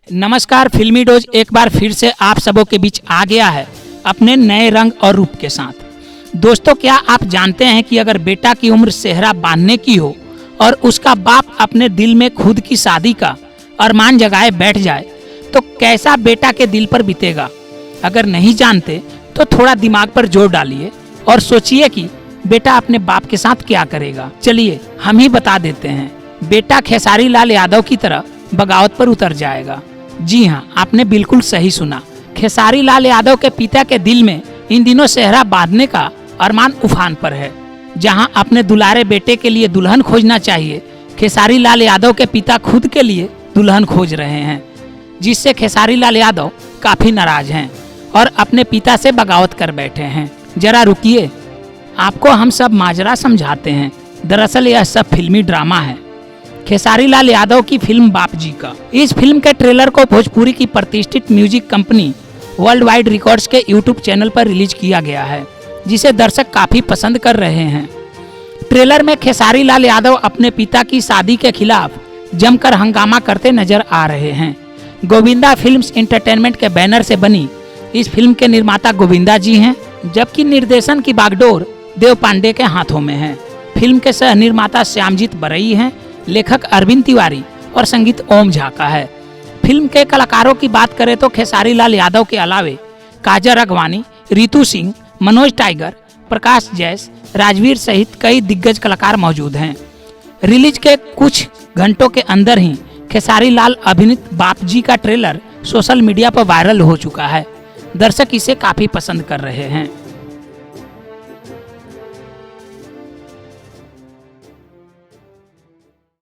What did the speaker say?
नमस्कार, फिल्मी डोज एक बार फिर से आप सबों के बीच आ गया है अपने नए रंग और रूप के साथ। दोस्तों, क्या आप जानते हैं कि अगर बेटा की उम्र सेहरा बांधने की हो और उसका बाप अपने दिल में खुद की शादी का अरमान जगाए बैठ जाए तो कैसा बेटा के दिल पर बीतेगा। अगर नहीं जानते तो थोड़ा दिमाग पर जोर डालिए और सोचिए कि बेटा अपने बाप के साथ क्या करेगा। चलिए हम ही बता देते हैं, बेटा खेसारी लाल यादव की तरह बगावत पर उतर जाएगा। जी हाँ, आपने बिल्कुल सही सुना। खेसारी लाल यादव के पिता के दिल में इन दिनों सेहरा बांधने का अरमान उफान पर है। जहां अपने दुलारे बेटे के लिए दुल्हन खोजना चाहिए, खेसारी लाल यादव के पिता खुद के लिए दुल्हन खोज रहे हैं, जिससे खेसारी लाल यादव काफी नाराज हैं और अपने पिता से बगावत कर बैठे हैं। जरा रुकिए, आपको हम सब माजरा समझाते हैं। दरअसल यह सब फिल्मी ड्रामा है खेसारी लाल यादव की फिल्म बाप जी का। इस फिल्म के ट्रेलर को भोजपुरी की प्रतिष्ठित music company world wide records के यूट्यूब चैनल पर रिलीज किया गया है, जिसे दर्शक काफी पसंद कर रहे हैं। ट्रेलर में खेसारी लाल यादव अपने पिता की शादी के खिलाफ जमकर हंगामा करते नजर आ रहे हैं। गोविंदा फिल्म्स एंटरटेनमेंट के बैनर से बनी इस फिल्म के निर्माता गोविंदा जी हैं, जबकि निर्देशन की बागडोर देव पांडे के हाथों में है। फिल्म के सह निर्माता श्यामजीत बरई हैं, लेखक अरविंद तिवारी और संगीत ओम झा का है। फिल्म के कलाकारों की बात करें तो खेसारी लाल यादव के अलावे काजल राघवानी, रितु सिंह, मनोज टाइगर, प्रकाश जैस, राजवीर सहित कई दिग्गज कलाकार मौजूद हैं। रिलीज के कुछ घंटों के अंदर ही खेसारी लाल अभिनीत बाप जी का ट्रेलर सोशल मीडिया पर वायरल हो चुका है। दर्शक इसे काफी पसंद कर रहे हैं।